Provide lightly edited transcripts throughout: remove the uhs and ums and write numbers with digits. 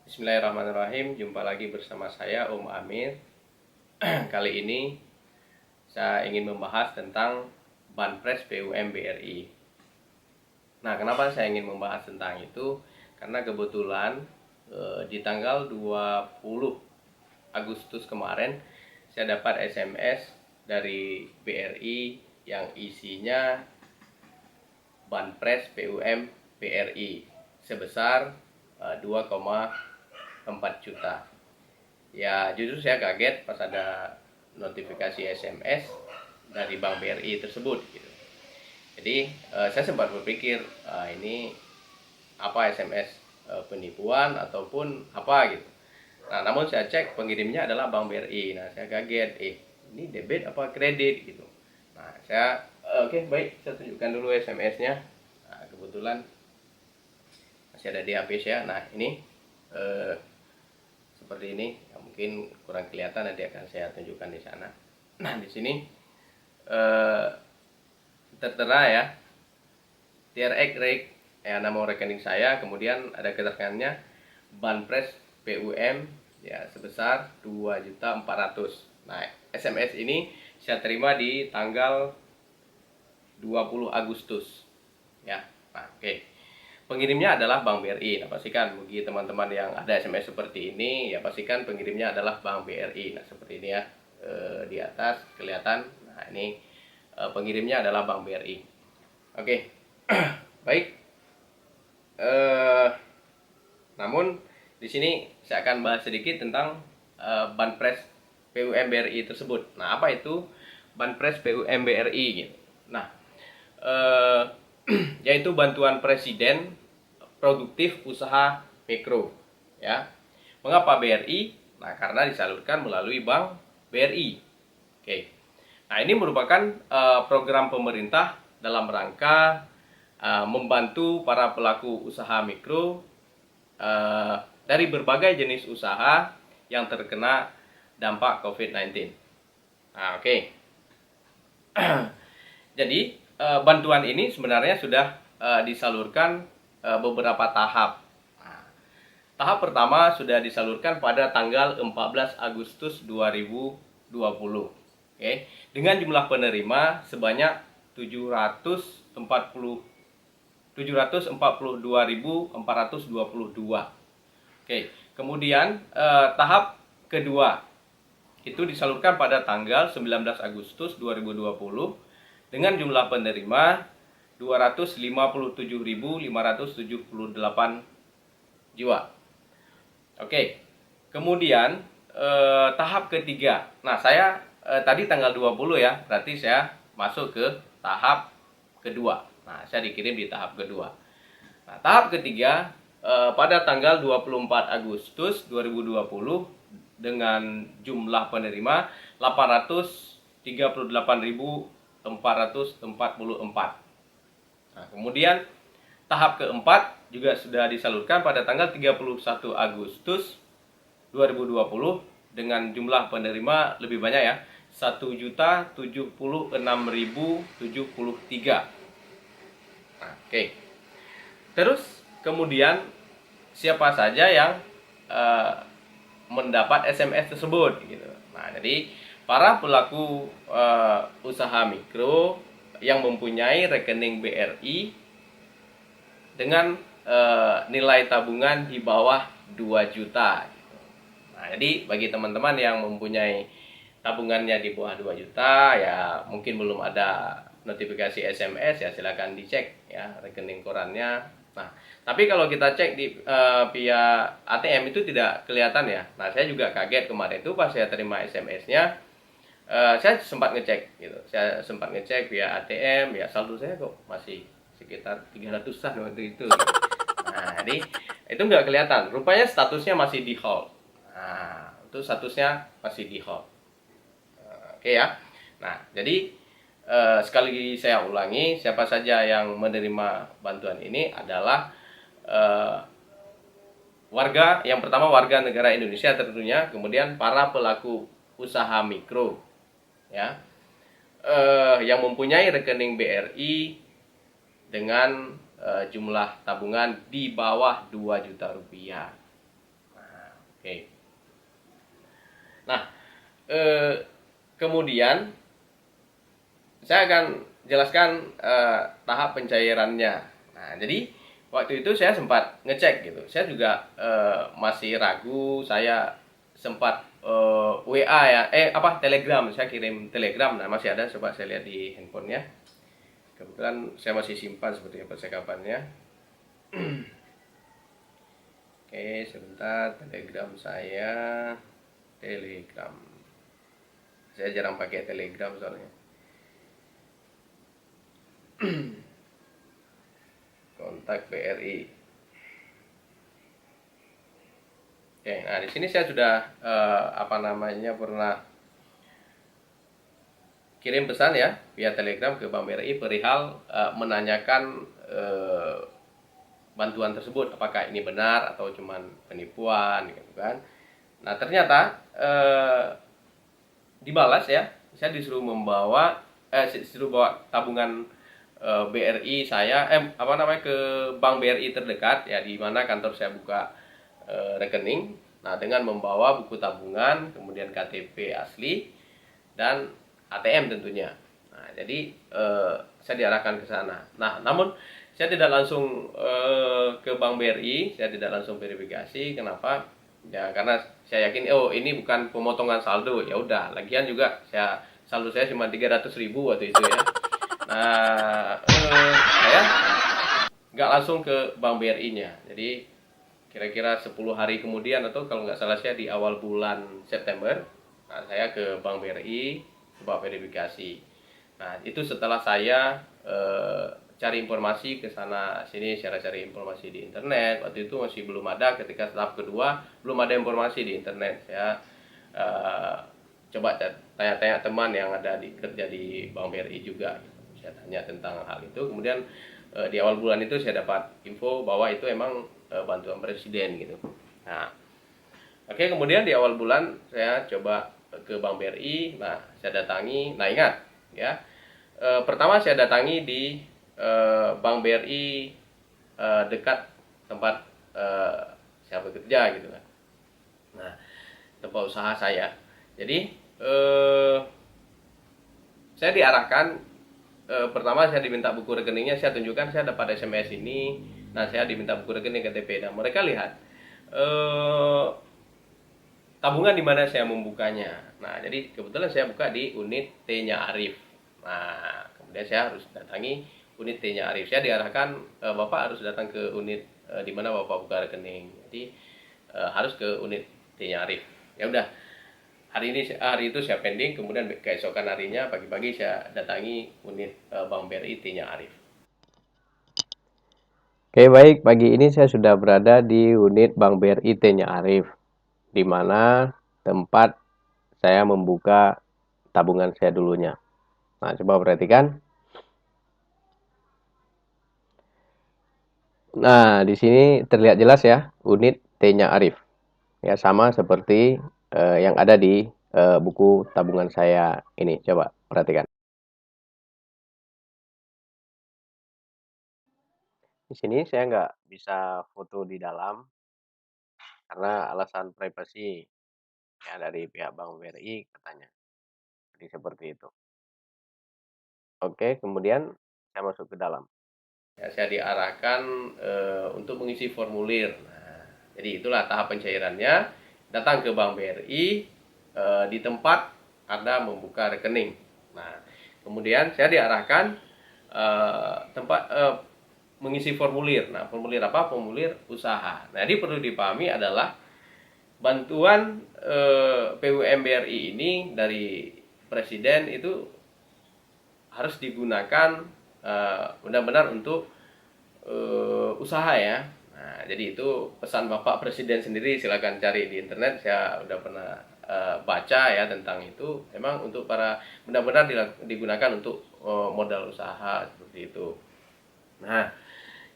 Bismillahirrahmanirrahim. Jumpa lagi bersama saya Om Amir. Kali ini saya ingin membahas tentang Banpres PUM BRI. Nah, kenapa saya ingin membahas tentang itu? Karena kebetulan di tanggal 20 Agustus kemarin saya dapat SMS dari BRI yang isinya Banpres PUM BRI sebesar 2,4 juta. Ya, jujur saya kaget pas ada notifikasi SMS dari Bank BRI tersebut gitu. Jadi saya sempat berpikir ini apa SMS penipuan ataupun apa gitu. Nah, namun saya cek pengirimnya adalah Bank BRI. Nah, saya kaget, ini debit apa kredit gitu. Nah, saya oke, baik, saya tunjukkan dulu SMS-nya. Nah, kebetulan masih ada di HP saya. Nah, ini seperti ini. Ya, mungkin kurang kelihatan, nanti akan saya tunjukkan di sana. Nah, di sini tertera ya TRX Rate, ya, nama rekening saya, kemudian ada keterangannya Banpres PUM ya sebesar 2.400.000. Nah, SMS ini saya terima di tanggal 20 Agustus ya. Nah, oke. Pengirimnya adalah Bank BRI. Nah, pastikan bagi teman-teman yang ada SMS seperti ini, ya pastikan pengirimnya adalah Bank BRI. Nah, seperti ini ya, di atas kelihatan. Nah, ini pengirimnya adalah Bank BRI. Oke, baik. Namun di sini saya akan bahas sedikit tentang Banpres PUM BRI tersebut. Nah, apa itu Banpres PUM BRI? Gitu. Nah, yaitu bantuan presiden produktif usaha mikro ya. Mengapa BRI? Nah, karena disalurkan melalui Bank BRI. Oke. Nah, ini merupakan program pemerintah dalam rangka membantu para pelaku usaha mikro dari berbagai jenis usaha yang terkena dampak COVID-19. Nah, oke. Jadi bantuan ini sebenarnya sudah disalurkan beberapa tahap. Nah, tahap pertama sudah disalurkan pada tanggal 14 Agustus 2020. Oke, dengan jumlah penerima sebanyak 742.422. Oke, kemudian tahap kedua itu disalurkan pada tanggal 19 Agustus 2020 dengan jumlah penerima 257.578 jiwa. Oke. Kemudian tahap ketiga. Nah, saya tadi tanggal 20 ya, berarti saya masuk ke tahap kedua. Nah, saya dikirim di tahap kedua. Nah, tahap ketiga pada tanggal 24 Agustus 2020 dengan jumlah penerima 838.444. Nah, kemudian tahap keempat juga sudah disalurkan pada tanggal 31 Agustus 2020 dengan jumlah penerima lebih banyak ya, 1.076.073. Nah, oke. Terus kemudian siapa saja yang mendapat SMS tersebut gitu. Nah, jadi para pelaku usaha mikro yang mempunyai rekening BRI dengan nilai tabungan di bawah 2 juta gitu. Nah, jadi bagi teman-teman yang mempunyai tabungannya di bawah 2 juta ya mungkin belum ada notifikasi SMS, ya silakan dicek ya rekening korannya. Nah, tapi kalau kita cek di via ATM itu tidak kelihatan ya. Nah, saya juga kaget kemarin itu pas saya terima SMS-nya. Saya sempat ngecek gitu. Saya sempat ngecek via ATM, ya saldo saya kok masih sekitar 300-an waktu itu. Nah, jadi itu nggak kelihatan. Rupanya statusnya masih di hold. Nah, itu statusnya masih di hold. Oke ya. Nah, jadi sekali lagi saya ulangi, siapa saja yang menerima bantuan ini adalah warga, yang pertama warga negara Indonesia tentunya, kemudian para pelaku usaha mikro ya, yang mempunyai rekening BRI dengan jumlah tabungan di bawah 2 juta rupiah. Nah, Oke. Nah, kemudian saya akan jelaskan tahap pencairannya. Nah, jadi waktu itu saya sempat ngecek gitu. Saya juga masih ragu. Saya sempat WA ya, Telegram. Saya kirim Telegram. Nah, masih ada. Coba saya lihat di handphonenya. Kebetulan saya masih simpan seperti percakapannya. Oke, sebentar. Telegram saya. Telegram. Saya jarang pakai Telegram soalnya. Kontak BRI. Oke, nah di sini saya sudah pernah kirim pesan ya via Telegram ke Bank BRI perihal menanyakan bantuan tersebut, apakah ini benar atau cuman penipuan gitu kan. Nah, ternyata dibalas ya. Saya disuruh disuruh bawa tabungan BRI saya ke bank BRI terdekat ya, di mana kantor saya buka rekening. Nah, dengan membawa buku tabungan, kemudian KTP asli dan ATM tentunya. Nah, jadi saya diarahkan ke sana. Nah, namun saya tidak langsung ke bank BRI, saya tidak langsung verifikasi. Kenapa? Ya karena saya yakin ini bukan pemotongan saldo. Ya udah, lagian juga saldo saya cuma 300.000 waktu itu ya. Nah, saya nggak langsung ke bank BRI-nya. Jadi kira-kira 10 hari kemudian, atau kalau nggak salah saya di awal bulan September, nah, saya ke bank BRI coba verifikasi. Nah, itu setelah saya cari informasi ke sana sini, saya cari informasi di internet. Waktu itu masih belum ada, ketika tahap kedua belum ada informasi di internet. Saya coba tanya-tanya teman yang kerja di Bank BRI juga. Saya tanya tentang hal itu. Kemudian di awal bulan itu saya dapat info bahwa itu emang bantuan presiden gitu. Nah, oke, kemudian di awal bulan saya coba ke Bank BRI. Nah, saya datangi. Nah, ingat ya, pertama saya datangi di Bank BRI dekat tempat saya bekerja gitu kan. Nah, tempat usaha saya. Jadi saya diarahkan, pertama saya diminta buku rekeningnya, saya tunjukkan, saya dapat SMS ini. Nah, saya diminta buku rekening KTP. Nah, mereka lihat tabungan di mana saya membukanya. Nah, jadi kebetulan saya buka di unit T-nya Arif. Nah, kemudian saya harus datangi unit T-nya Arif. Saya diarahkan, Bapak harus datang ke unit di mana Bapak buka rekening. Jadi harus ke unit T-nya Arif. Ya udah, hari itu saya pending. Kemudian keesokan harinya pagi-pagi saya datangi unit Bank BRI T-nya Arif. Oke, baik, pagi ini saya sudah berada di unit Bank BRI T-nya Arif, di mana tempat saya membuka tabungan saya dulunya. Nah, coba perhatikan. Nah, di sini terlihat jelas ya, unit T-nya Arif. Ya, sama seperti yang ada di buku tabungan saya ini. Coba perhatikan. Di sini saya nggak bisa foto di dalam karena alasan privasi ya dari pihak Bank BRI katanya. Jadi seperti itu. Oke, kemudian saya masuk ke dalam. Ya, saya diarahkan untuk mengisi formulir. Nah, jadi itulah tahap pencairannya. Datang ke Bank BRI, di tempat Anda membuka rekening. Nah, kemudian saya diarahkan mengisi formulir. Nah, formulir apa? Formulir usaha. Nah, jadi perlu dipahami adalah bantuan PUM BRI ini dari Presiden itu harus digunakan benar-benar untuk usaha ya. Nah, jadi itu pesan Bapak Presiden sendiri, silakan cari di internet. Saya udah pernah baca ya tentang itu. Memang untuk benar-benar digunakan untuk modal usaha seperti itu. Nah,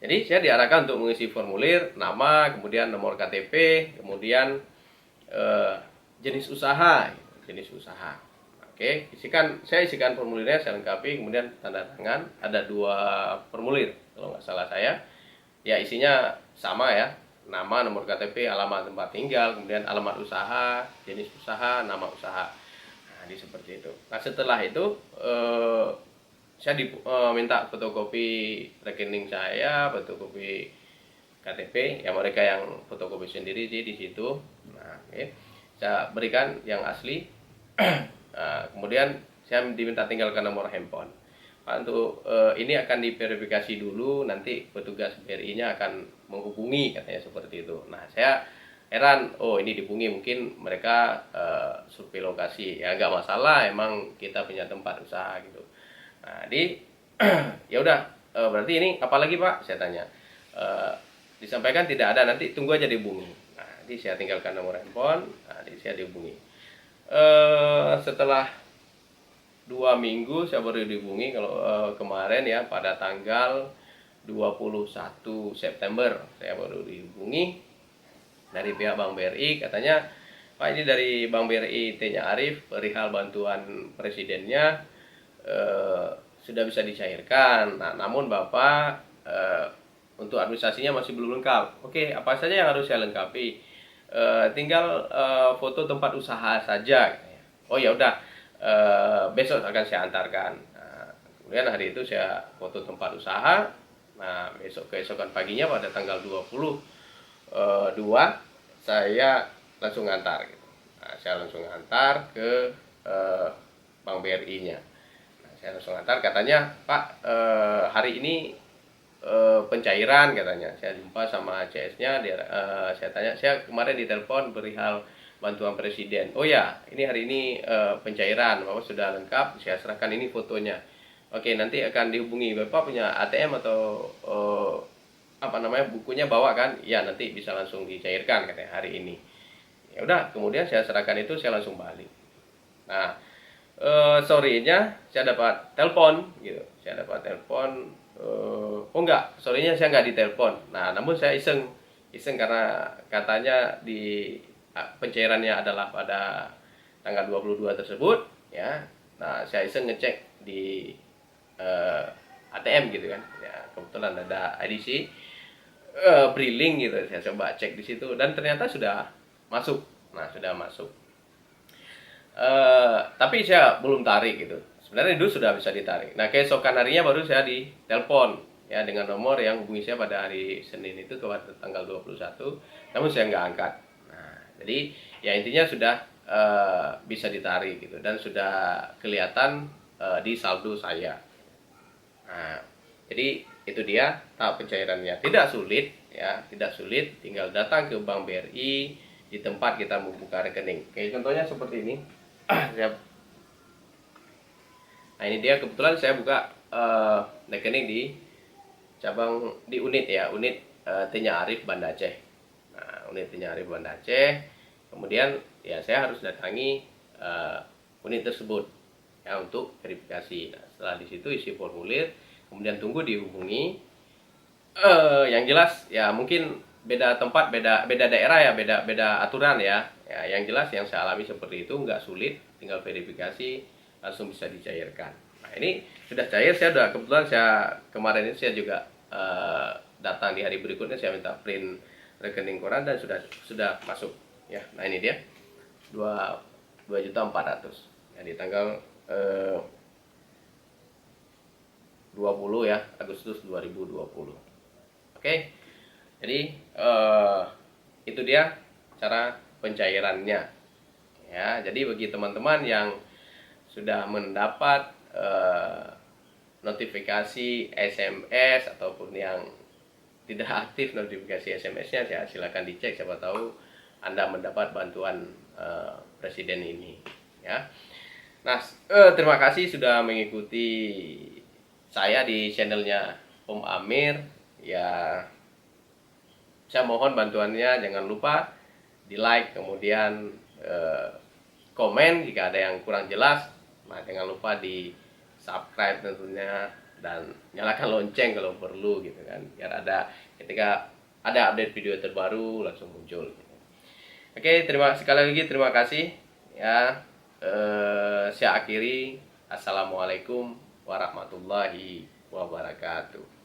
jadi saya diarahkan untuk mengisi formulir, nama, kemudian nomor KTP, kemudian jenis usaha. Oke, saya isikan formulirnya, saya lengkapi, kemudian tanda tangan. Ada 2 formulir kalau nggak salah saya. Ya, isinya sama ya, nama, nomor KTP, alamat tempat tinggal, kemudian alamat usaha, jenis usaha, nama usaha. Nah, seperti itu. Nah, setelah itu saya minta fotokopi rekening saya, fotokopi KTP, ya mereka yang fotokopi sendiri di situ. Nah, saya berikan yang asli. Nah, kemudian saya diminta tinggalkan nomor handphone. Pak, untuk ini akan diverifikasi dulu, nanti petugas BRI-nya akan menghubungi, katanya seperti itu. Nah, saya heran, oh ini dihubungi, mungkin mereka survei lokasi. Ya nggak masalah, emang kita punya tempat usaha gitu. Nah, ya udah, berarti ini apalagi Pak? Saya tanya. Disampaikan tidak ada, nanti tunggu aja dihubungi. Nah, jadi saya tinggalkan nomor handphone, nah, saya dihubungi. Setelah 2 minggu saya baru dihubungi, kalau kemarin ya pada tanggal 21 September saya baru dihubungi dari pihak Bank BRI, katanya Pak ini dari Bank BRI T-nya Arif, perihal bantuan presidennya sudah bisa dicairkan. Nah, namun Bapak untuk administrasinya masih belum lengkap. Oke, apa saja yang harus saya lengkapi? Tinggal foto tempat usaha saja. Oh ya udah, besok akan saya antarkan. Nah, kemudian hari itu saya foto tempat usaha. Nah, besok keesokan paginya pada tanggal 22 saya langsung antar. Gitu. Nah, saya langsung antar ke Bank BRI-nya. Nah, saya langsung antar, katanya Pak hari ini pencairan, katanya. Saya jumpa sama CS-nya, saya tanya, saya kemarin ditelepon perihal bantuan presiden. Oh ya, ini hari ini pencairan, Bapak sudah lengkap, saya serahkan ini fotonya. Oke, nanti akan dihubungi. Bapak punya ATM atau bukunya bawa kan? Ya, nanti bisa langsung dicairkan, katanya hari ini. Ya udah, kemudian saya serahkan itu, saya langsung balik. Nah, sorenya saya dapat telepon gitu. Saya dapat telepon, oh enggak, sorenya saya nggak ditelepon. Nah, namun saya iseng karena katanya di pencairannya adalah pada tanggal 22 tersebut ya. Nah, saya iseng ngecek di ATM gitu kan. Ya, kebetulan ada IDC Briling gitu. Saya coba cek di situ dan ternyata sudah masuk. Nah, sudah masuk. Tapi saya belum tarik gitu. Sebenarnya itu sudah bisa ditarik. Nah, keesokan harinya baru saya ditelepon ya dengan nomor yang hubungi saya pada hari Senin itu ke tanggal 21. Namun saya nggak angkat. Nah, jadi ya intinya sudah bisa ditarik gitu dan sudah kelihatan di saldo saya. Nah, jadi itu dia tahap pencairannya. Tidak sulit ya, tidak sulit. Tinggal datang ke Bank BRI di tempat kita membuka rekening. Kayak contohnya seperti ini. Nah, ini dia, kebetulan saya buka rekening di cabang di unit ya, unit T-nya Arif Banda Aceh. Nah, unit T-nya Arif Banda Aceh. Kemudian ya saya harus datangi unit tersebut ya untuk verifikasi. Nah, setelah di situ isi formulir, kemudian tunggu dihubungi. Yang jelas ya mungkin beda tempat, beda daerah ya, beda aturan ya. Ya, yang jelas yang saya alami seperti itu, nggak sulit, tinggal verifikasi langsung bisa dicairkan. Nah, ini sudah cair. Saya udah, kebetulan saya kemarin ini saya juga datang di hari berikutnya, saya minta print rekening koran dan sudah masuk ya. Nah, ini dia 2.400.000 ya di tanggal 20 ya Agustus 2020. Oke. Jadi itu dia cara pencairannya ya. Jadi bagi teman-teman yang sudah mendapat notifikasi SMS ataupun yang tidak aktif notifikasi SMS-nya, ya silakan dicek, siapa tahu Anda mendapat bantuan presiden ini ya. Nah, terima kasih sudah mengikuti saya di channelnya Om Amir ya. Saya mohon bantuannya, jangan lupa di like, kemudian komen jika ada yang kurang jelas. Nah, jangan lupa di subscribe tentunya dan nyalakan lonceng kalau perlu gitu kan, biar ada ketika ada update video terbaru langsung muncul gitu. Oke, sekali lagi terima kasih ya. Saya akhiri, assalamualaikum warahmatullahi wabarakatuh.